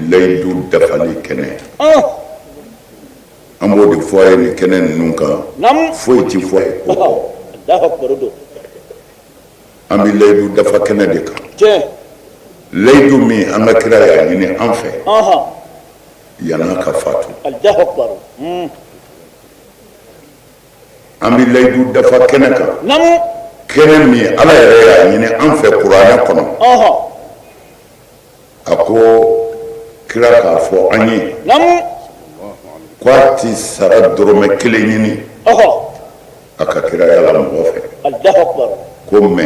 layidu dafali kɛnɛ an b'o de fɔ a ye nin kɛnɛ ninnu kan foyi ti fɔ a ye an bɛ layidu dafa kɛnɛ de kan layidu min an ka kira y'a ɲini an fɛ yan'a ka fatu an bɛ layidu dafa kɛnɛ kan kɛnɛ min ala yɛrɛ y'a ɲini an fɛ kuranɛ kɔnɔ a ko kira k'a fɔ an ye k'a ti sara dɔrɔmɛ kelen ɲini a ka kiraya la mɔgɔ fɛ ko mɛ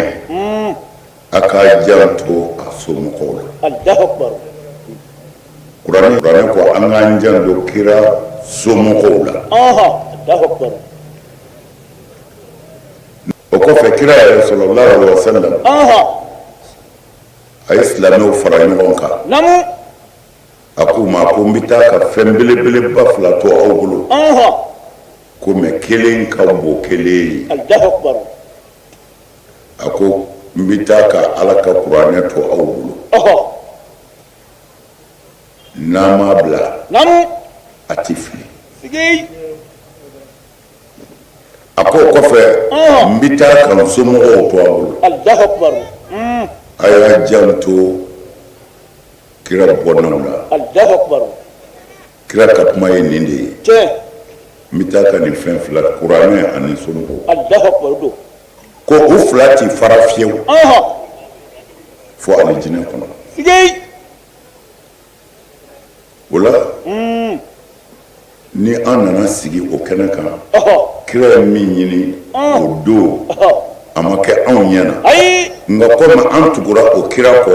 a k'a janto a somɔgɔw la kuranɛ ko an k'an janto kira somɔgɔw la o kɔfɛ kira yɛrɛ sallallahu alaihi wasallam a ye silamɛw fara ɲɔgɔn kan a ko ma ko n bɛ taa ka fɛn belebeleba fila to aw bolo ko mɛ kelen ka bon kelen ye a ko n bɛ taa ka ala ka kuranɛ to aw bolo n'a m'a bila a ti fili a ko kɔfɛ n bɛ taa ka n somɔgɔw to aw bolo a y'a janto kira bɔnnaw la kira ka kuma ye nin de ye n bɛ taa ka nin fɛn fila kuranɛ ani somɔgɔw ko u fila ti fara fiyewu fo alijinɛ kɔnɔ o la ni an nana sigi o kɛnɛ kan kira ye min ɲini o don a ma kɛ anw ɲɛna nka komi an tugura o kira kɔ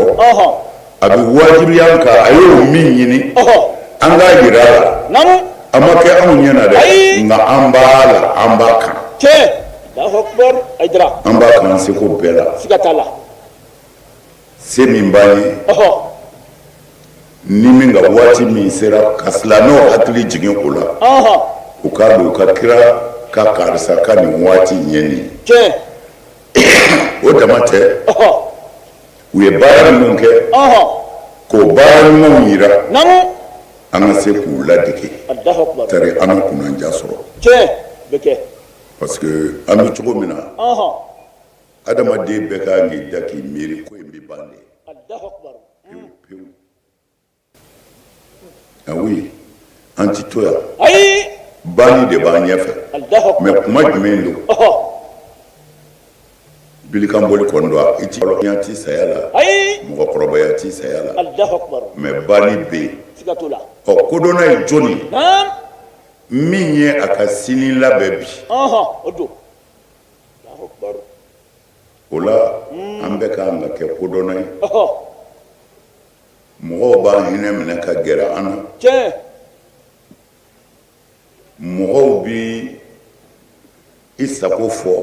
a bɛ wajibiya an kan a y'o min ɲini an k'a yira a la a ma kɛ anw ɲɛna dɛ nka an b'a la an b'a kan an b'a kan seko bɛɛ la se min b'an ye ni min ka waati min sera ka silamɛw hakili jigin o la u k'a don u ka kira ka karisa ka nin waati ɲɛ nin o dama tɛ u ye baara minnu kɛ k'o baara ɲumanw yira an ka se k'u ladege tari an ka kunnanja sɔrɔ parce que an bɛ cogo min na adamaden bɛɛ kan k'i da k'i miiri ko in bɛ ban de pewu pewu oui an ti to yan banni de b'an ɲɛfɛ mais kuma jumɛn don bilikanboli kɔni don i ti hɔrɔnya ti saya la mɔgɔkɔrɔbaya ti saya la mais banni bɛ yen kodɔnna ye jɔnni min ye a ka sini labɛn bi o la an bɛɛ kan ka kɛ kodɔnna ye mɔgɔw b'an hinɛ minɛ ka gɛrɛ an na mɔgɔw bi i sago fɔ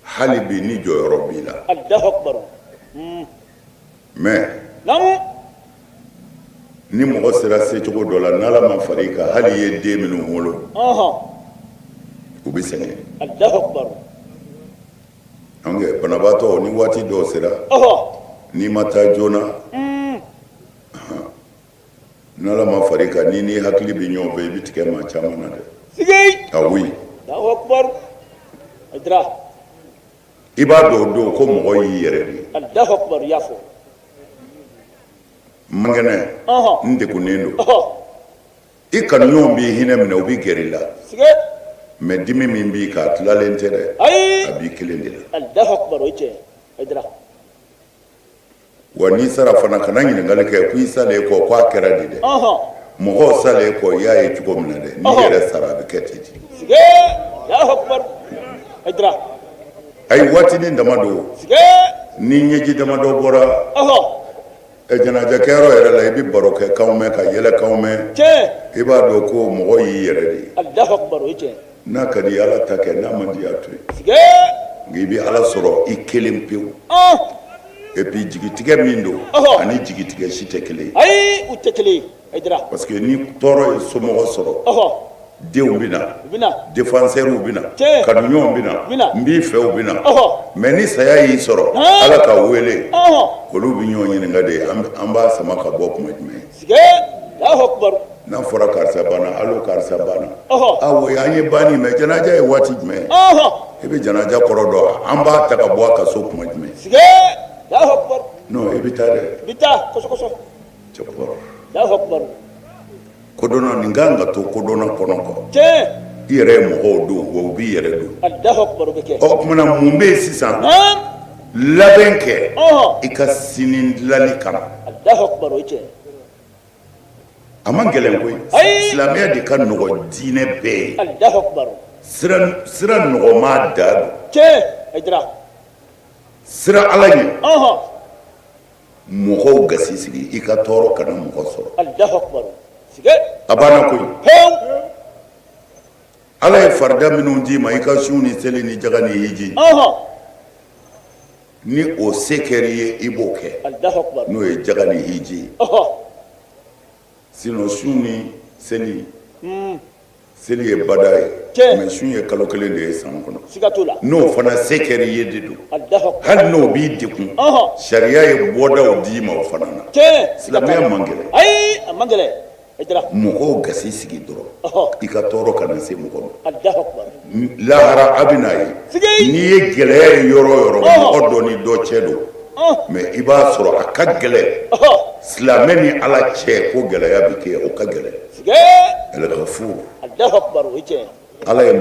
hali bi ni jɔyɔrɔ b'i la mais ni mɔgɔ sera secogo dɔ la n'ala ma fara i kan hali i ye den minnu wolo u bɛ sɛgɛn an kɛ banabaatɔ ni waati dɔw sera n'i ma taa joona n'ala ma fara i kan ni hakili bɛ ɲɔgɔn fɛ i bɛ tigɛ maa caman na dɛ ah oui i b'a dɔn o don ko mɔgɔ y'i yɛrɛ de mankɛnɛ n degunnen don i kanuɲɔgɔnw b'i hinɛ minɛ u bɛ gɛrɛ i la mais dimi min b'i kan a tilalen tɛ dɛ a b'i kelen de la wa n'i sara fana kana ɲininkali kɛ ko i salen kɔ k'a kɛra de dɛ mɔgɔw salen kɔ i y'a ye cogo min na dɛ n'i yɛrɛ sara a bɛ kɛ ten a ye waatinin dama don ni ɲɛji damadɔ bɔra jɛnajɛkɛyɔrɔ yɛrɛ la i bɛ baro kɛ kanw mɛn ka yɛlɛkanw mɛn i b'a dɔn ko mɔgɔ y'i yɛrɛ de ye n'a ka di ala ta kɛ n'a man di a to yen nka i bɛ ala sɔrɔ i kelen pewu et puis jigitigɛ min don ani jigitigɛ si tɛ kelen ye parce que ni tɔɔrɔ ye somɔgɔ sɔrɔ denw bina défenseur bina kanuɲɔgɔnw bina n b'i fɛ u bina mais ni saya y'i sɔrɔ ala ka wele olu bi ɲɔgɔn ɲininka de an b'a sama ka bɔ kuma jumɛn n'a fɔra karisa banna allo karisa banna awo an ye banni mais janaja ye waati jumɛn i bɛ janaja kɔrɔ dɔn an b'a ta ka bɔ a ka so kuma jumɛn non i bɛ taa dɛ cɛkɔrɔ kodɔnna nin kan ka to kodɔnna kɔnɔ kɔ i yɛrɛ ye mɔgɔw don wa u b'i yɛrɛ don ɔ kumana mun bɛ yen sisan labɛn kɛ i ka sini dilanni kama a man gɛlɛn koyi silamɛya de ka nɔgɔ diinɛ bɛɛ ye sira nɔgɔma da don sira ala ɲɛ mɔgɔw gasi sigi i ka tɔɔrɔ kana mɔgɔ sɔrɔ a banna koyi ala ye farida minnu d'i ma i ka sun ni seli ni jaga ni hiji ni o se kɛr'i ye i b'o kɛ n'o ye jaga ni hiji sinon sun ni seli ye bada ye mais sun ye kalo kelen de ye san kɔnɔ n'o fana se kɛr'i ye de don hali n'o b'i degun sariya ye bɔdaw d'i ma o fana na silamɛya man gɛlɛn mɔgɔw gasi sigi dɔrɔn i ka tɔɔrɔ kana se mɔgɔ ma lahara a bɛna ye n'i ye gɛlɛya ye yɔrɔ o yɔrɔ mɔgɔ dɔ ni dɔ cɛ don mais i b'a sɔrɔ a ka gɛlɛn silamɛ ni ala cɛ ko gɛlɛya bɛ kɛ o ka gɛlɛn Al-Ghafur ala ye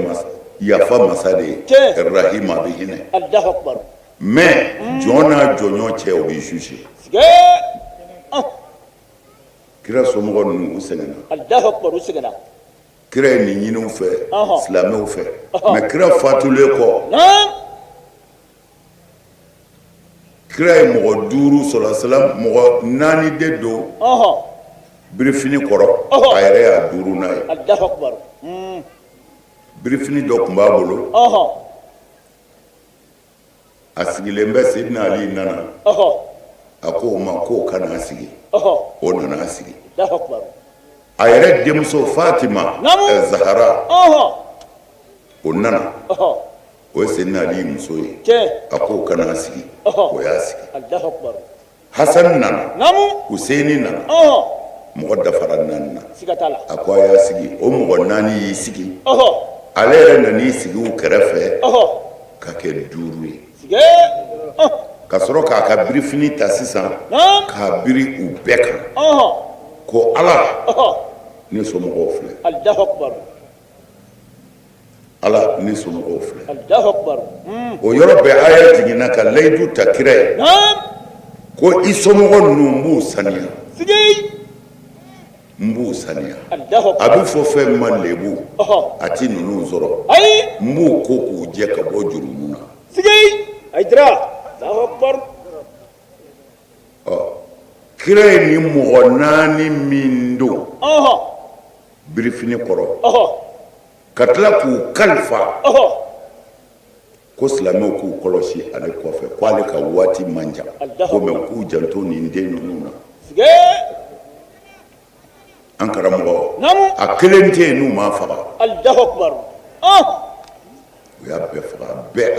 yafa masa de ye rahima a bɛ hinɛ mais jɔn n'a jɔɲɔ cɛ o bɛ juge kira somɔgɔ ninnu u sɛgɛnna kira ye nin ɲini u fɛ silamɛw fɛ mais kira fatulen kɔ kira ye mɔgɔ 5 sɔrɔ mɔgɔ 4 de don birifini kɔrɔ a yɛrɛ y'a 5nan ye birifini dɔ tun b'a bolo a sigilen bɛ Seydina Ali nana a ko o ma k'o kana sigi o nana sigi a yɛrɛ denmuso Fatima Zahara o nana o ye Seydina Ali muso ye a k'o kana sigi o y'a sigi Hasan nana Huseini nana mɔgɔ dafara 4 na a ko a y'a sigi o mɔgɔ 4 y'i sigi ale yɛrɛ nan'i sigi u kɛrɛfɛ ka kɛ 5 ye ka sɔrɔ k'a ka birifini ta sisan k'a biri u bɛɛ kan ko ala ne somɔgɔw filɛ ala ne somɔgɔw filɛ o yɔrɔ bɛɛ a yɛrɛ jiginna ka layidu ta kira ye ko i somɔgɔ ninnu n b'u saniya n b'u saniya a bɛ fɔ fɛn min ma lebu a ti ninnu sɔrɔ n b'u ko k'u jɛ ka bɔ jurumu na kira ye nin mɔgɔ 4 min don birifini kɔrɔ ka tila k'u kalifa ko silamɛw k'u kɔlɔsi ale kɔfɛ ko ale ka waati man jan ko mais k'u janto nin den ninnu na an karamɔgɔ a kelen tɛ yen n'u m'a faga u y'a bɛɛ faga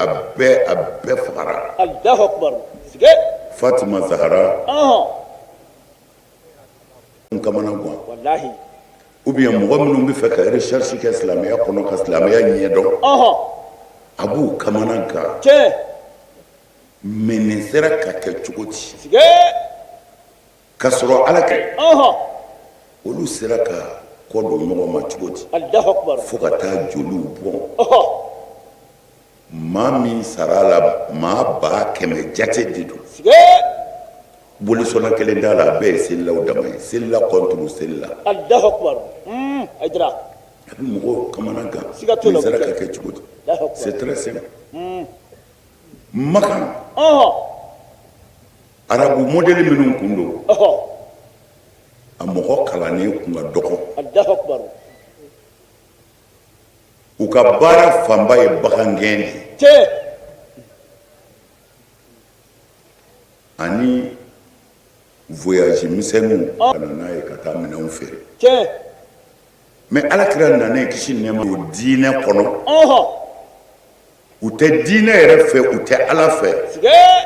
a bɛɛ fagara Fatima Zahara n kamana gan ou bien mɔgɔ minnu bɛ fɛ ka recherche kɛ silamɛya kɔnɔ ka silamɛya ɲɛdɔn a b'u kamana gan mais nin sera ka kɛ cogo di ka sɔrɔ ala kɛ olu sera ka kɔ don ɲɔgɔn ma cogo di fo ka taa joliw bɔn maa min sara la maa 100 jate de don bolisɔnna kelen t'a la a bɛɛ ye selilaw dama ye selila contre selila a bɛ mɔgɔw kamana gan nin sera ka kɛ cogo di c'est très simple Makan arabu modèle minnu kun don a mɔgɔ kalannen kun ka dɔgɔ u ka baara fanba ye bagangɛn de ani voyage misɛnninw ka na n'a ye ka taa minɛnw feere mais alakira nana kisi nɛma o diinɛ kɔnɔ u tɛ diinɛ yɛrɛ fɛ u tɛ ala fɛ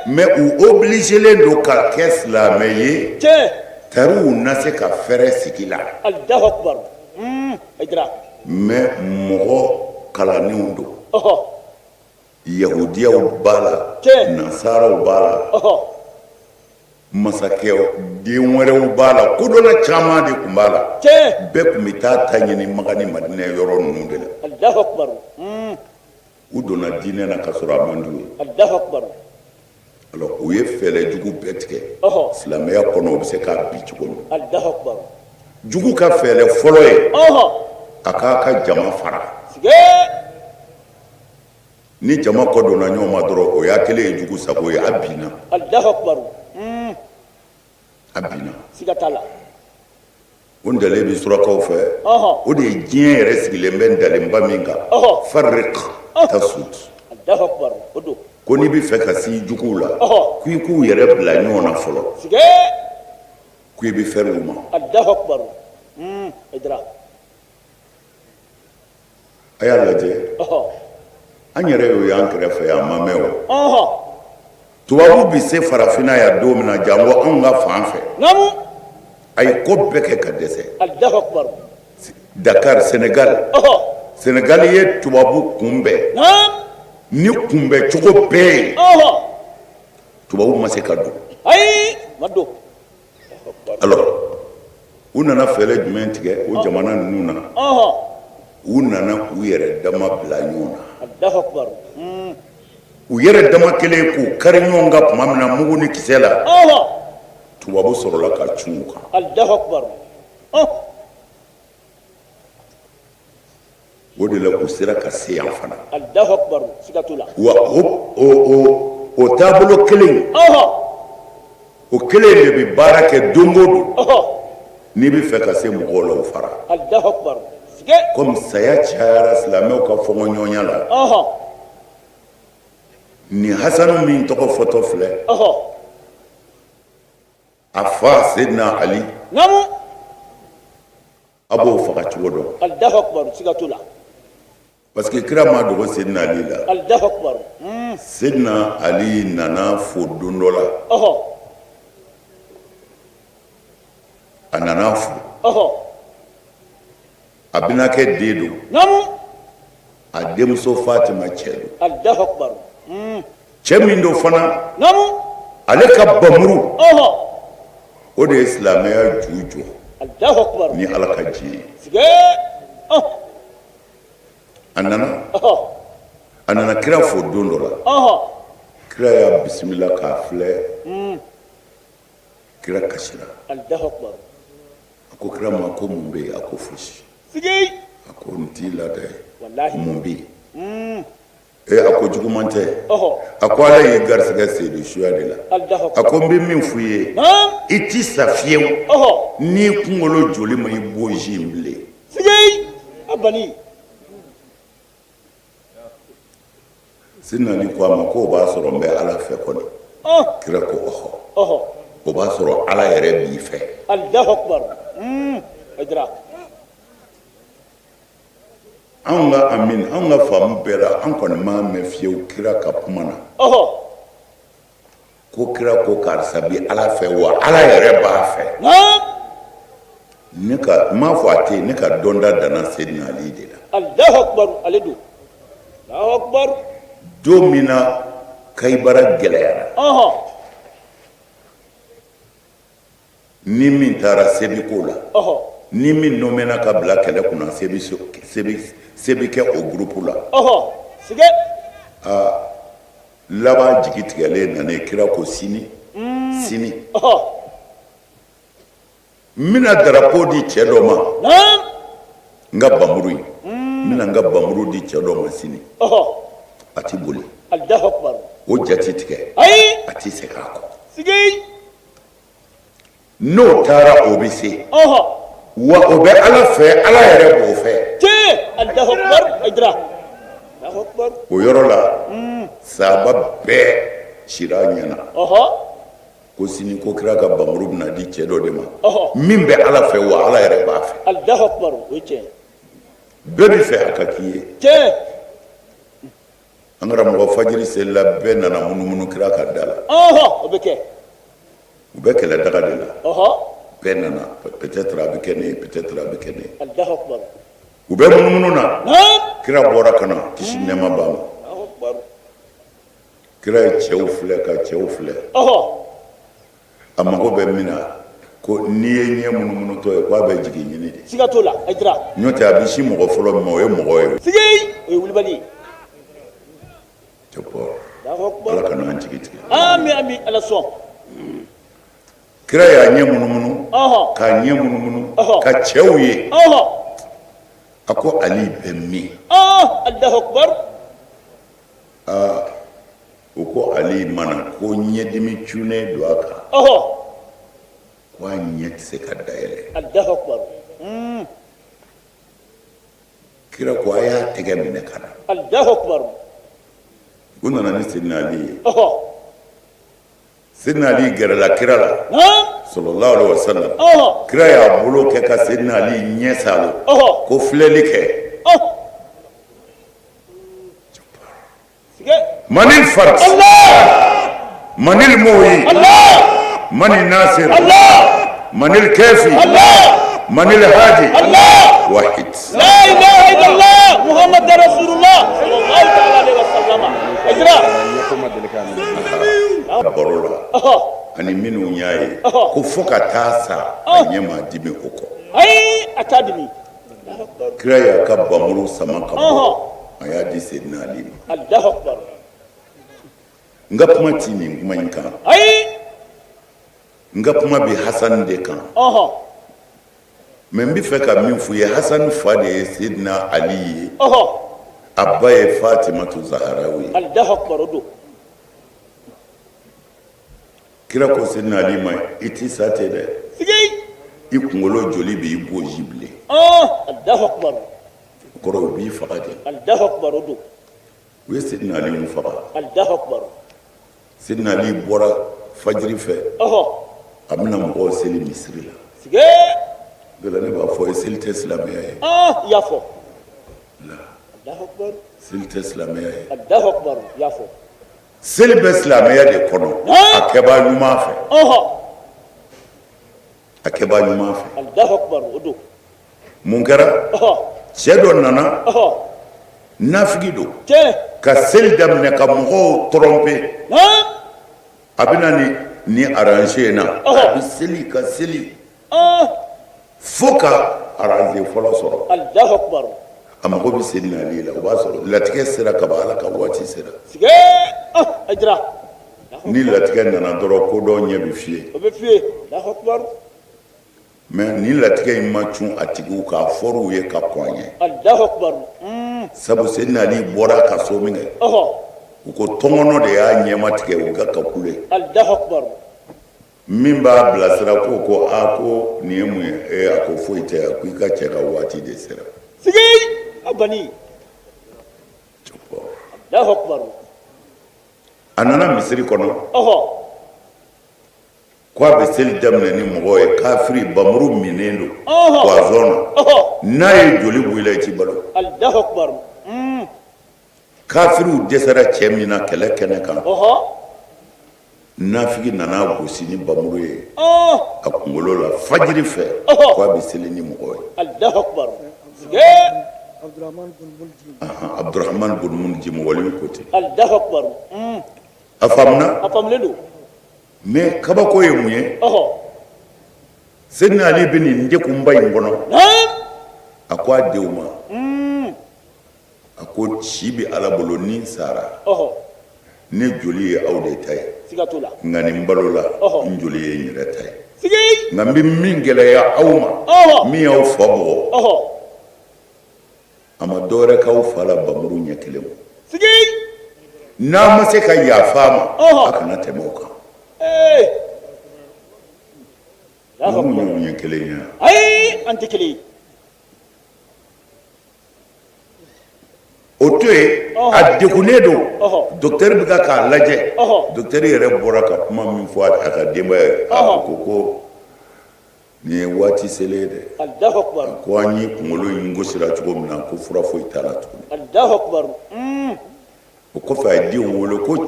mais u obligelen don ka kɛ silamɛ ye tariw na se ka fɛrɛ sigi la mais mɔgɔ kalanenw don yahudiyaw b'a la nasaraw b'a la masakɛ den wɛrɛw b'a la kodɔnna caman de tun b'a la bɛɛ tun bɛ taa ta ɲini Maka ni Madinɛ yɔrɔ ninnu de la u donna diinɛ na ka sɔrɔ a man d'u ye alors u ye fɛɛrɛ jugu bɛɛ tigɛ silamɛya kɔnɔ u bɛ se k'a bi cogo min jugu ka fɛɛrɛ fɔlɔ ye a k'a ka jama fara ni jama kɔ donna ɲɔgɔn ma dɔrɔn o y'a kelen ye jugu sago ye a binna a binna o ndale bɛ surakaw fɛ o de ye diɲɛ yɛrɛ sigilen bɛ ndalenba min kan farik tasud ko n'i bɛ fɛ ka s'i juguw la k'i k'u yɛrɛ bila ɲɔgɔn na fɔlɔ k'i bɛ fɛrɛ u ma a y'a lajɛ an yɛrɛ y'o y'an kɛrɛfɛ yan a ma mɛn o tubabu bi se farafinna yan don min na janko anw ka fan fɛ a ye ko bɛɛ kɛ ka dɛsɛ Dakar Senegal Senegal ye tubabu kunbɛn ni kunbɛn cogo bɛɛ ye tubabu ma se ka don alors u nana fɛɛrɛ jumɛn tigɛ o jamana ninnu na u nana u yɛrɛ dama bila ɲɔgɔn na u yɛrɛ dama kelen k'u kari ɲɔgɔn kan tuma min na mugu ni kisɛ la tubabu sɔrɔla ka cun u kan o de la u sera ka se yan fana wa o taabolo kelen o kelen de bɛ baara kɛ don o don n'i bɛ fɛ ka se mɔgɔw la o fara comme saya cayara silamɛw ka fɔɲɔgɔnya la ni Hasanu min tɔgɔ fɔtɔ filɛ a fa Seydina Ali a b'o faga cogo dɔn parce que kira ma dogo Seydina Ali la Seydina Ali nana fo don dɔ la a nana fo a bɛna kɛ den don a denmuso Fatima cɛ don cɛ min don fana ale ka bamuru o de ye silamɛya ju jɔ ni Ala ka diɲɛ ye a nana kira fo don dɔ la kira y'a bisimila k'a filɛ kira kasira a ko kira ma ko mun bɛ yen a ko fosi a ko n t'i la dɛ mun bɛ yen a ko juguman tɛ a ko Ala y'i garisɛgɛ Seydou Suya de la a ko n bɛ min f'i ye i t'i sa fiyewu n'i kunkolo joli ma i b'o ji in bilen Seydina Ali ko a ma ko o b'a sɔrɔ n bɛ Ala fɛ kɔni kira ko o b'a sɔrɔ Ala yɛrɛ b'i fɛ anw ka amin anw ka faamu bɛɛ la an kɔni m'a mɛn fiyewu kira ka kuma na ko kira ko karisa bi Ala fɛ wa Ala yɛrɛ b'a fɛ ne ka n m'a fɔ a tɛ yen ne ka dɔnda danna Seydina Ali de la don min na Kayibara gɛlɛyara ni min taara sebiko la ni min nomena ka bila kɛlɛ kunna sebi kɛ o groupe la laban jigi tigɛlen nana kira ko sini n bɛna drapeau di cɛ dɔ ma n ka bamuru in n bɛna n ka bamuru di cɛ dɔ ma sini a ti boli o jati tigɛ a ti se k'a kɔ n'o taara o bɛ se wa o bɛ Ala fɛ Ala yɛrɛ b'o fɛ o yɔrɔ la sahaba bɛɛ sira ɲɛna ko sini ko kira ka bamuru bɛna di cɛ dɔ de ma min bɛ Ala fɛ wa Ala yɛrɛ b'a fɛ bɛɛ bɛ fɛ a ka k'i ye an karamɔgɔ fajiri selila bɛɛ nana munumunu kira ka da la o bɛ kɛ u bɛ kɛlɛ daga de la bɛɛ nana peut-être a bɛ kɛ ne ye peut-être a bɛ kɛ ne ye u bɛ munumunu na kira bɔra ka na kisi nɛɛma b'a ma kira ye cɛw filɛ ka cɛw filɛ a mago bɛ min na ko n'i ye ɲɛ munumunu tɔ ye k'a bɛ jigin ɲini de siga t'o la Aïdara n'o tɛ a bɛ si mɔgɔ fɔlɔ min ma o ye mɔgɔ ye sigi o ye wulibali ye Ala ka n'an jigi tigɛ ami Ala sɔn kira y'a ɲɛ munumunu k'a ɲɛ munumunu ka cɛw ye a ko Ali bɛ min Allahu Akbar u ko Ali mana ko ɲɛdimi cunnen don a kan ko a ɲɛ tɛ se ka dayɛlɛ Allahu Akbar kira ko a y'a tɛgɛ minɛ ka na Allahu Akbar u nana ni Sidina Ali ye Sidina Ali gɛrɛla kira la sallallahu alaihi wasallam kira y'a bolo kɛ ka Sidina Ali ɲɛ salo ko filɛli kɛ من الفرس من الموي من الناصر من الكافي من الهادي واحد لا اله الا الله محمد رسول الله صلى الله عليه وسلم اجرا barola ani minnu y'a ye ko fo ka taa sa a ɲɛ ma dimi o kɔ ayi a t'a dimi kira y'a ka bamuru sama ka bɔ a y'a di Sidina Ali ma Allahu Akbar n ka kuma ti nin kuma in kan n ka kuma bɛ Hasani de kan mais n bɛ fɛ ka min f'u ye Hasani fa de ye Sidina Ali ye a ba ye Fatimatu Zaharawi ye Allahu Akbar o don kira ko Sidina Ali ma i ti sa ten dɛ i kunkolo joli b'i boji bilen Allahu Akbar o kɔrɔ u b'i faga de Allahu Akbar o don u ye Sidina Ali mun faga Allahu Akbar Sidina Ali bɔra fajiri fɛ a bɛna mɔgɔw seli misiri la de la ne b'a fɔ ye seli tɛ silamɛya ye i y'a fɔ Allahu Akbar seli tɛ silamɛya ye Allahu Akbar i y'a fɔ seli bɛ silamɛya de kɔnɔ a kɛbaa ɲuman fɛ a kɛbaa ɲuman fɛ Allahu Akbar o don mun kɛra cɛ dɔ nana nafigi don ka seli daminɛ ka mɔgɔw tromper a bɛna ni arranger na a bɛ seli ka seli fo ka arranger fɔlɔ sɔrɔ Allahu Akbar a mago bɛ Sidina Ali la o b'a sɔrɔ latigɛ sera ka ban Ala ka waati sera Aïdara ni latigɛ nana dɔrɔn ko dɔ ɲɛ bɛ fiyɛ o bɛ fiyɛ Allahu Akbar mais ni latigɛ in ma cun a tigiw k'a fɔr'u ye ka kɔn an ye Allahu Akbar sabu Sidina Ali bɔra ka so min kɛ u ko tɔngɔnɔ de y'a ɲɛma tigɛ u ka kule Allahu Akbar min b'a bilasira ko ko nin ye mun ye a ko foyi tɛ a ko i ka cɛ ka waati de sera sigi a bani Allahu Akbar a nana misiri kɔnɔ ko a bɛ seli daminɛ ni mɔgɔw ye kafiri bamuru minnen don poison na n'a ye joli bɔ i la i t'i balo Allahu Akbar kafiriw dɛsɛra cɛ min na kɛlɛ kɛnɛ kan nafigi nana gosi ni bamuru ye a kunkolo la fajiri fɛ ko a bɛ seli ni mɔgɔw ye Allahu Akbar Abdurrahman bin Muljim wali ko ten Allahu Akbar a faamuna a faamulen don mais kabako ye mun ye Sidina Ali bɛ nin degunba in kɔnɔ a ko a denw ma a ko ci bɛ Ala bolo ni n sara ne joli ye aw de ta ye nka nin balo la n joli ye n yɛrɛ ta ye nka n bɛ min gɛlɛya aw ma min y'aw fa bugɔ a ma dɔwɛrɛ k'aw fa la bamuru ɲɛ kelen ma n'a ma se ka yafa a ma a kana tɛmɛ o kan ninnu ɲɔgɔn ye kelen ye ayi an tɛ kelen ye o to yen a degunnen don docteur bɛ ka k'a lajɛ docteur yɛrɛ bɔra ka kuma min fɔ a ka denbaya ye a ko Ni ye waati selen ye dɛ. Allahu akbar. Ko an ye kunkolo in gosira cogo min na ko fura foyi t'a la tuguni. Allahu akbar. O kɔfɛ a ye denw wolo ko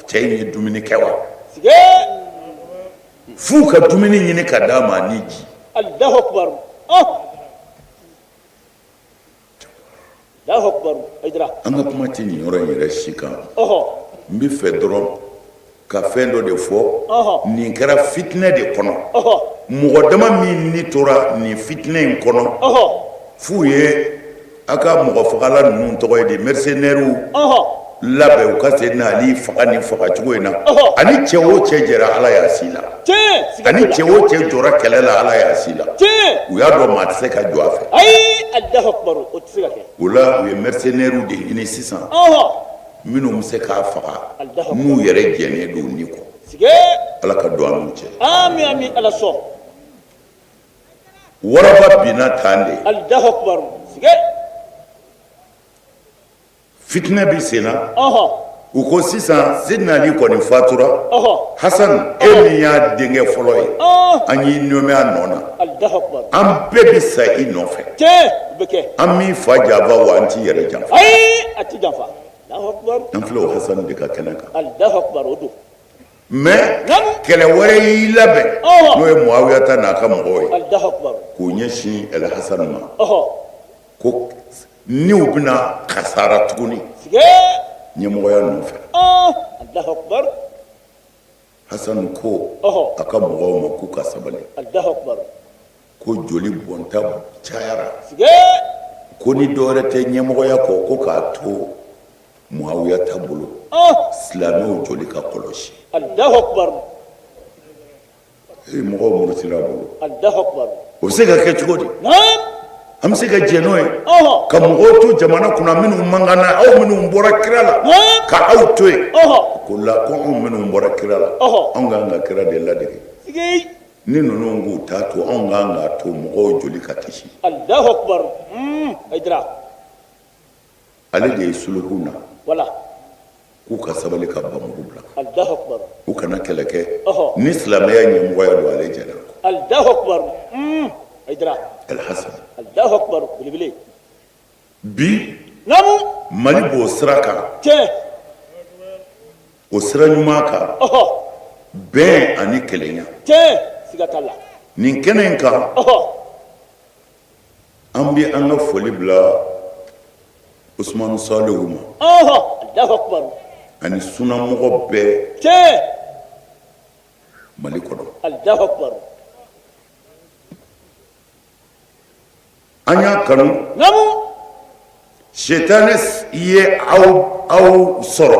cɛ in ye dumuni kɛ wa. Sige. F'u ka dumuni ɲini ka d'a ma ni ji. Allahu akbar. Allahu akbar. Aydra. An ka kuma tɛ nin yɔrɔ in yɛrɛ si kan. N bɛ fɛ dɔrɔn ka fɛn dɔ de fɔ. Nin kɛra fitinɛ de kɔnɔ. Mɔgɔ dama min ni tora nin fitinɛ in kɔnɔ. F'u ye a ka mɔgɔ fagala ninnu tɔgɔ ye di mercenaires labɛn u ka se n'ali faga ni fagacogo in na. Ani cɛ o cɛ jɛra Ala y'a si la. Ani cɛ o cɛ jɔra kɛlɛ la Ala y'a si la. U y'a dɔn maa tɛ se ka jɔ a fɛ. Ayi Allahu akbar o tɛ se ka kɛ. O la u ye mercenaires de ɲini sisan. Minnu bɛ se k'a faga n'u yɛrɛ jɛnnen don ni kɔ. Ala ka don an n'u cɛ. Amin amin Ala sɔn. Waraba binna tan de. Allahu akbar. Fitinɛ bi sen na. U ko sisan Sidina Ali kɔni fatura. Hasan e min y'a denkɛ fɔlɔ ye. An y'i nommé a nɔ na. Allahu akbar. An bɛɛ bi sa i nɔfɛ. Tiɲɛ o bɛ kɛ. An m'i fa janfa wa an t'i yɛrɛ janfa. Ayi a ti janfa. Allahu akbar. An filɛ o Hasan de ka kɛnɛ kan. Allahu akbar o don. Mais kɛlɛ wɛrɛ y'i labɛn n'o ye Muawiyata n'a ka mɔgɔw ye. Allahu akbar. K'u ɲɛsin El Hasan ma. Ko n'u bɛna kasara tuguni. Ɲɛmɔgɔya nɔfɛ. Allahu akbar. Hasan ko a ka mɔgɔw ma k'u ka sabali. Allahu akbar. Ko joli bɔnta cayara. Ko ni dɔwɛrɛ tɛ ɲɛmɔgɔya kɔ ko k'a to Muawiyata bolo. Silamɛw joli ka kɔlɔsi. Allahu akbar. Mɔgɔw murutila bolo. Allahu akbar. O bɛ se ka kɛ cogo di? An bɛ se ka jɛ n'o ye ka mɔgɔw to jamana kunna minnu mangana aw minnu bɔra kira la ka aw to yen ko la ko anw minnu bɔra kira la anw k'an ka kira de ladege ni ninnu k'u t'a to anw k'an k'a to mɔgɔw joli ka kisi. Allahu akbar. Aydra. Ale de ye suluhu na. Wala. K'u ka sabali ka Bamugu bila. Allahu akbar. U kana kɛlɛ kɛ ni silamɛya ɲɛmɔgɔya don ale jɛra. Allahu akbar. Aydra. El Hasan. Allahu akbar belebele. Bi. Namu. Mali b'o sira kan. Tiɲɛ. O sira ɲuman kan. Bɛn ani kelenya. Tiɲɛ. Siga t'a la. Nin kɛnɛ in kan. An bɛ an ka foli bila Usmanu Salihu ma. Allahu akbar. Ani sunamɔgɔ bɛɛ. Tiɲɛ. Mali kɔnɔ. Allahu akbar. An y'a kanu. Namu. Shetani ye aw sɔrɔ.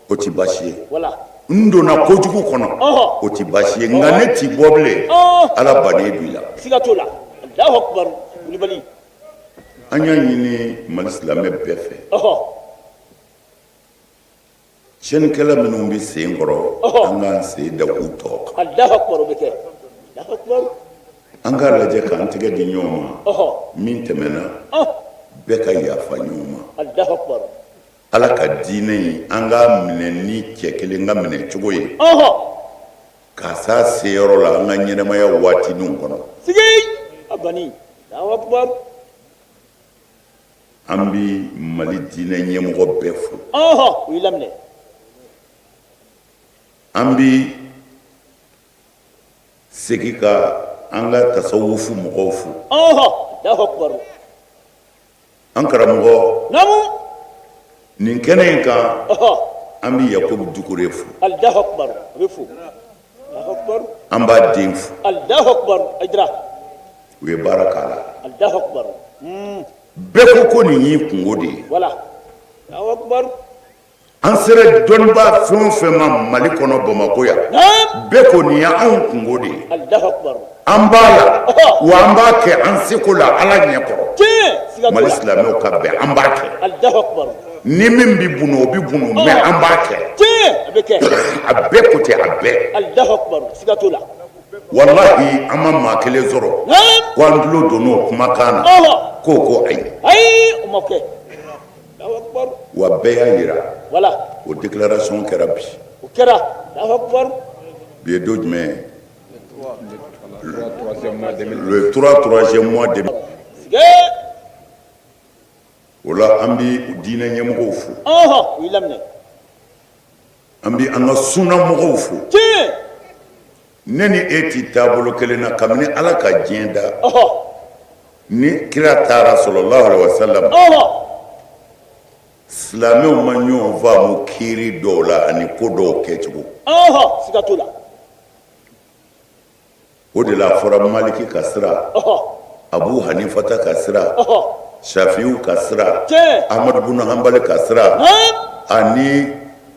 O ti baasi ye. Wala. N donna kojugu kɔnɔ. O ti baasi ye nka ne ti bɔ bilen. Ala bannen bi la. Siga t'o la. Allahu akbar. Kulibali. An y'a ɲini Mali silamɛ bɛɛ fɛ. Tiɲɛnikɛla minnu bɛ sen kɔrɔ an k'an sen da u tɔ kan. Allahu akbar o bɛ kɛ. Allahu akbar. An k'a lajɛ k'an tɛgɛ di ɲɔgɔn ma min tɛmɛna bɛɛ ka yafa ɲɔgɔn ma. Allahu akbar. Ala ka diinɛ in an k'a minɛ ni cɛ kelen ka minɛ cogo ye k'a s'a seyɔrɔ la an ka ɲɛnɛmaya waatinin kɔnɔ. Sigi a banni. Allahu akbar. An bi Mali diinɛ ɲɛmɔgɔ bɛɛ fo. O y'i laminɛ. An bi segin ka an ka tasawufu mɔgɔw fo. Allahu akbar. An karamɔgɔ. Namu. Nin kɛnɛ in kan an bi Yakubu Dukure fo. Allahu akbar. A bɛ fo. Allahu akbar. An b'a den fo. Allahu akbar. Aydra. U ye baara k'a la. Allahu akbar. Bɛɛ ko nin y'i kungo de ye. Wala. Allahu akbar. An sera dɔnnibaa fɛn o fɛn ma Mali kɔnɔ Bamakɔ yan. Bɛɛ ko nin ye anw kungo de ye. Allahu akbar. An b'a la wa an b'a kɛ an seko la Ala ɲɛ kɔrɔ. Tiɲɛ. Mali silamɛw ka bɛn an b'a kɛ. Allahu akbar. Ni min bi bunu o bi bunu mais an b'a kɛ. Tiɲɛ. A bɛ kɛ. A bɛɛ ko tɛ a bɛɛ. Allahu akbar. Siga t'o la. Wallahi an ma maa kelen sɔrɔ ko an tulo donn'o kumakan na ko ayi. Ayi o ma kɛ. Allahu akbar. Wa bɛɛ y'a yira. Wala. O déclaration kɛra bi. O kɛra. Allahu akbar. Bi ye don jumɛn ye? le 3e mois 2000. Voilà, ambi dina nyamgo fu. Oui lamne. Ambi anga suna mo fu. Neni eti tabolo kelena kamne ala ka jenda. Ni kira tara sallallahu alaihi wasallam. Silamɛw ma ɲɔgɔn fa mu kiiri dɔw la ani ko dɔw kɛcogo. Siga t'o la. O de la fɔra Maliki ka sira, Abu Hanifata ka sira, Shafiu ka sira, Ahmad bin Hanbal ka sira, ani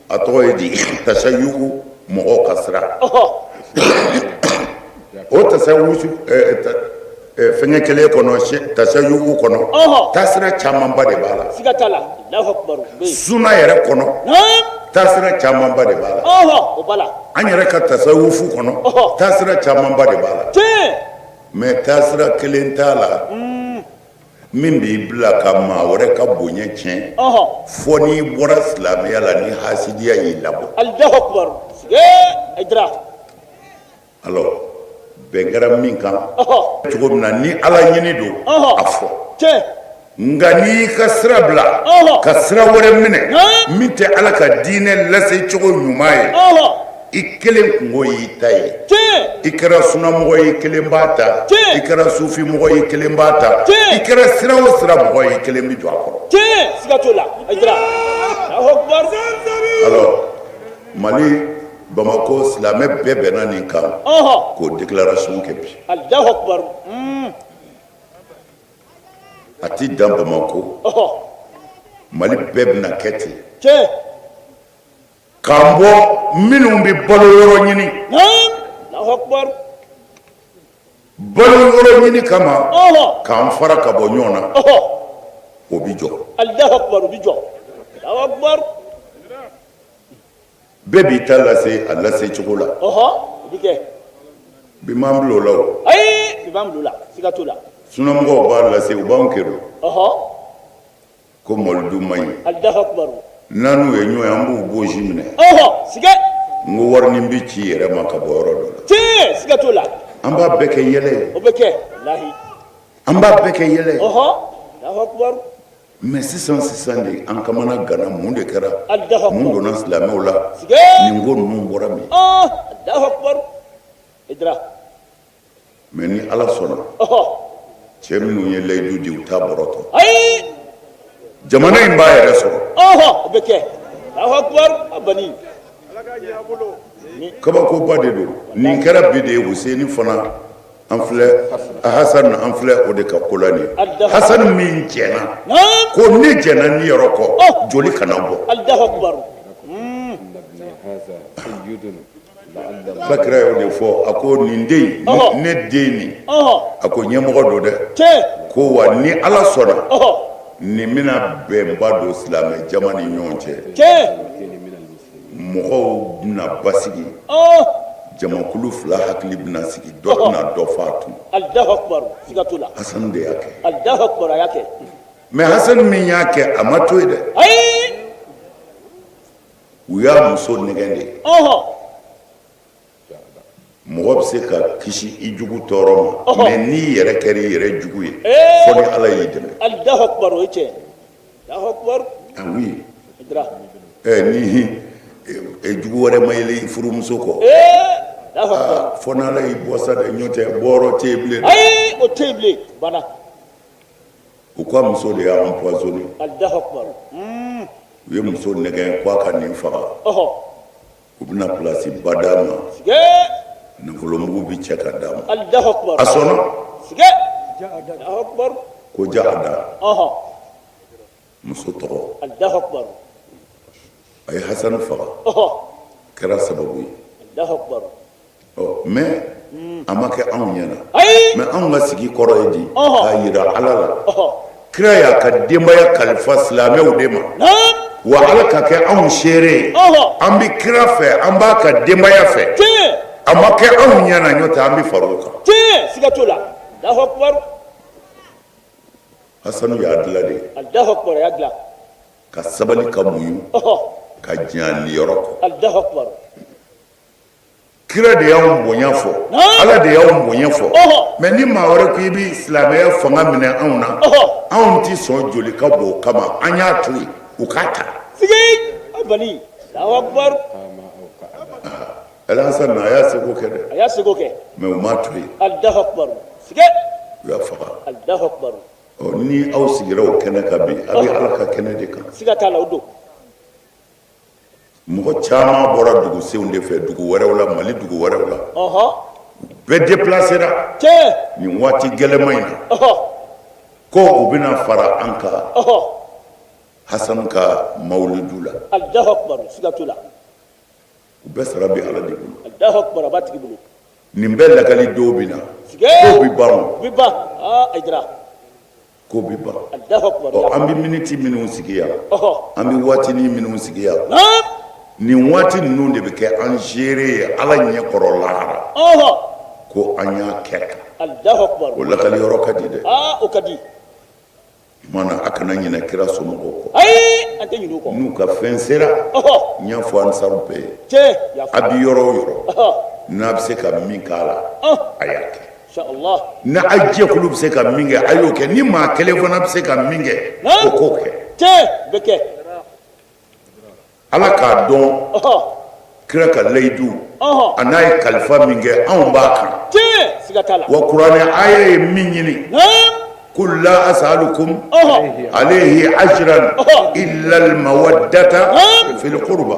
a tɔgɔ ye di tasayuku mɔgɔw ka sira. O tasawusu fɛngɛ kelen kɔnɔ tasayuku kɔnɔ taasira camanba de b'a la. Siga t'a la. Suna yɛrɛ kɔnɔ taasira camanba de b'a la. An yɛrɛ ka tasawufu kɔnɔ taasira camanba de b'a la. Mais taasira kelen t'a la min b'i bila ka maa wɛrɛ ka bonya tiɲɛ fɔ n'i bɔra silamɛya la ni hasidiya y'i labɔ. Allahu akbar. Aydra. Alors bɛn kɛra min kan cogo min na ni ala ɲini don a fɔ. Nga n'i ka sira bila ka sira wɛrɛ minɛ min tɛ ala ka diinɛ lase cogo ɲuman ye i kelen kungo y'i ta ye i kɛra sunamɔgɔ ye kelen b'a ta i kɛra sufimɔgɔ ye kelen b'a ta i kɛra sira o sira mɔgɔ ye kelen bi jɔ a kɔrɔ. Siga t'o la. Alors Mali Bamako silamɛ bɛɛ bɛnna nin kan k'o déclaration kɛ bi. Allahu akbar. A ti dan Bamako Mali bɛɛ bɛna kɛ ten k'an bɔ minnu bɛ balo yɔrɔ ɲini balo yɔrɔ ɲini kama k'an fara ka bɔ ɲɔgɔn na o bi jɔ. Allahu akbar. O bi jɔ. Allahu akbar. Bɛɛ b'i ta lase a lase cogo la. O bi kɛ. Bi m'an bila o la o. Ayi bi b'an bila o la. Siga t'o la. Sunamɔgɔw b'a lase u b'anw kɛrɛ ko mɔlidu man ɲi. Allahu akbar. N'an ye ɲɔgɔn ye an b'u bosi minɛ. Siga. N ko warinin bi ci yɛrɛ ma ka bɔ yɔrɔ dɔ la. Siga t'o la. An b'a bɛɛ kɛ yɛlɛ ye. O bɛ kɛ. Walahi. An b'a bɛɛ kɛ yɛlɛ ye. Allahu akbar. Mais sisan de an kamana gana mun de kɛra mun donna silamɛw la Siga. nin ko ninnu bɔra min. Allahu akbar. Idra. Mais ni ala sɔnna cɛ minnu ye layidu di u t'a bɔrɔtɔ. Ayi. Jamana in b'a yɛrɛ sɔrɔ. O bɛ kɛ. Allahu akbar. Abani. Kabakoba de don nin kɛra bi de ye Huseni fana an filɛ Hasan an filɛ o de ka ko la nin ye. Hasan min jɛna ko ne jɛna ni yɔrɔ kɔ joli kana bɔ. Allahu akbar. Bakira y'o de fɔ a ko nin den ne den nin a ko ɲɛmɔgɔ don dɛ ko wa ni ala sɔnna nin bɛna bɛnba don silamɛ jama ni ɲɔgɔn cɛ mɔgɔw bɛna basigi jamakulu fila hakili bɛna sigi dɔ bɛna dɔ f'a tun. Allahu akbar. Siga t'o la. Hasan de y'a kɛ. Allahu akbar a y'a kɛ. Mais Hasan min y'a kɛ a ma to yen dɛ. Ayi. U y'a muso nɛgɛn de. Mɔgɔ bɛ se ka kisi i jugu tɔɔrɔ ma mais n'i yɛrɛ kɛra i yɛrɛ jugu ye fo ni ala y'i dɛmɛ. Allahu akbar o ye tiɲɛ. Allahu akbar. Ah oui. Idra. Ni jugu wɛrɛ ma yɛlɛ i furumuso kɔ. Allahu akbar. Fo n'ala y'i bɔ sa dɛ ɲɔ tɛ bɔrɔ tɛ yen bilen. Ayi o tɛ yen bilen bana. U ka muso de y'a empoisonné. Allahu akbar. U ye muso nɛgɛn k'a ka nin faga. U bɛna place ba d'a ma. Nafolomugu bi cɛ ka d'a ma. Allahu akbar. A sɔnna. Allahu akbar. Ko ja a da. Muso tɔgɔ. Allahu akbar. A ye Hasan faga. Kɛra sababu ye. Allahu akbar. Mais a ma kɛ anw ɲɛna. Mais anw ka sigi kɔrɔ ye di k'a yira ala la. Kira y'a ka denbaya kalifa silamɛw de ma. Wa ala ka kɛ anw seere ye. An bɛ kira fɛ an b'a ka denbaya fɛ. A ma kɛ anw ɲɛna ɲɔ tɛ an bɛ fara o kan. Siga t'o la. Allahu akbar. Hasanu y'a dilan de. Allahu akbar y'a dilan. Ka sabali ka muɲu. Ka jɛn niyɔrɔ kɔ. Allahu akbar. kira de y'anw bonya fɔ ala de y'anw bonya fɔ mais ni maa wɛrɛ ko i bi silamɛya fanga minɛ anw na anw ti sɔn joli ka bɔ o kama an y'a to yen u k'a ta sigi abali Allahu akbar Alhasan a y'a seko kɛ dɛ a y'a seko kɛ mais u m'a to yen Allahu akbar sigi u y'a faga Allahu akbar ni aw sigira o kɛnɛ kan bi a bɛ ala ka kɛnɛ de kan siga t'a la o don mɔgɔ caman bɔra dugusenw de fɛ dugu wɛrɛw la mali dugu wɛrɛw la bɛɛ déplacera nin waati gɛlɛman in na ko u bɛna fara an kan Hasan ka mawulidu la Allahu akbar siga t'o la u bɛɛ sara bɛ ala de bolo Allahu akbar a b'a tigi bolo nin bɛɛ lagali dɔw bɛ na ko bi ban o bi ban Aidara ko bi ban Allahu akbar an bɛ miniti minnu sigi yan an bɛ waatinin minnu sigi yan nin waati ninnu de bɛ kɛ an seere ye ala ɲɛkɔrɔ lahara ko an y'a kɛ tan Allahu akbar o lagali yɔrɔ ka di dɛ o ka di mana a kana ɲinɛ kira somɔgɔw kɔ ayi an tɛ ɲinɛ o kɔ n'u ka fɛn sera n y'a fɔ ansaru bɛɛ ye a bi yɔrɔ o yɔrɔ n'a bɛ se ka min k'a la a y'a kɛ inshallah n'a a jɛkulu bɛ se ka min kɛ a y'o kɛ ni maa kelen fana bɛ se ka min kɛ o k'o kɛ bɛ kɛ ala k'a dɔn kira ka layidu a n'a ye kalifa min kɛ anw b'a kan siga t'a la wa kuranɛ aya ye min ɲini قل لا أسألكم عليه أجرا إلا المودة في القربى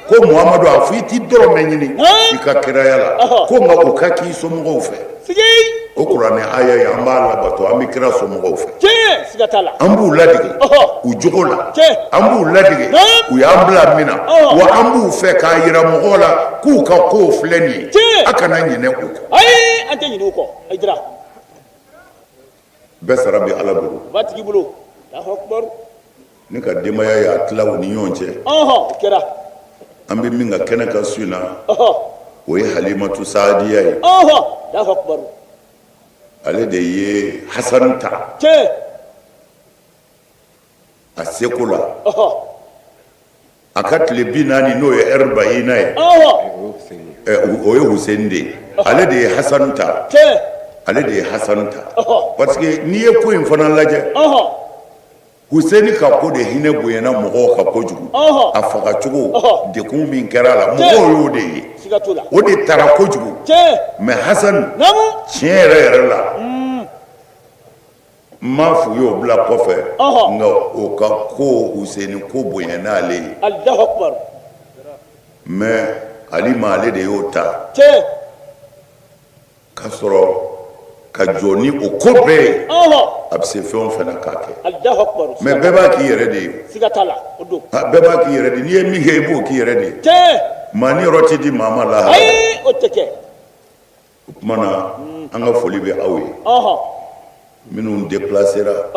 ko Muhammadu a fɔ i ti dɔrɔn mɛ ɲini i ka kiraya la ko nka o ka k'i somɔgɔw fɛ o kuranɛ aya ye an b'a labato an bɛ kira somɔgɔw fɛ an b'u ladege u jogo la an b'u ladege u y'an bila min na wa an b'u fɛ k'a yira mɔgɔw la k'u ka kow filɛ nin ye a kana ɲinɛ u kɔ ayi an tɛ ɲinɛ u kɔ Aidara bɛɛ sara bɛ ala bolo b'a tigi bolo Allahu akbar ne ka denbaya y'a tila u ni ɲɔgɔn cɛ o kɛra an bɛ min ka kɛnɛ kan su in na o ye Halimatu Saadiya ye Allahu akbar ale de ye Hasan ta a seko la a ka tile 40 n'o ye Erbayina ye o ye Hussein de ye ale de ye Hasan ta ale de ye Hasan ta parce que n'i ye ko in fana lajɛ Hussein ka ko de hinɛ bonyana mɔgɔw ka kojugu a faga cogo dekun min kɛra a la mɔgɔw y'o de ye o de taara kojugu mais Hasan tiɲɛ yɛrɛ la n m'a f'u ye o bila kɔfɛ nka o ka ko Hussein ko bonyana ale ye Allahu akbar mais Ali ma ale de y'o ta k'a sɔrɔ ka jɔ ni o ko bɛɛ ye a bɛ se fɛn o fɛn k'a kɛ mais bɛɛ b'a k'i yɛrɛ de ye bɛɛ b'a k'i yɛrɛ de ye n'i ye min kɛ i b'o k'i yɛrɛ de ye maa ni yɔrɔ tɛ di maa ma lahara o tuma na an ka foli bɛ aw ye minnu déplacera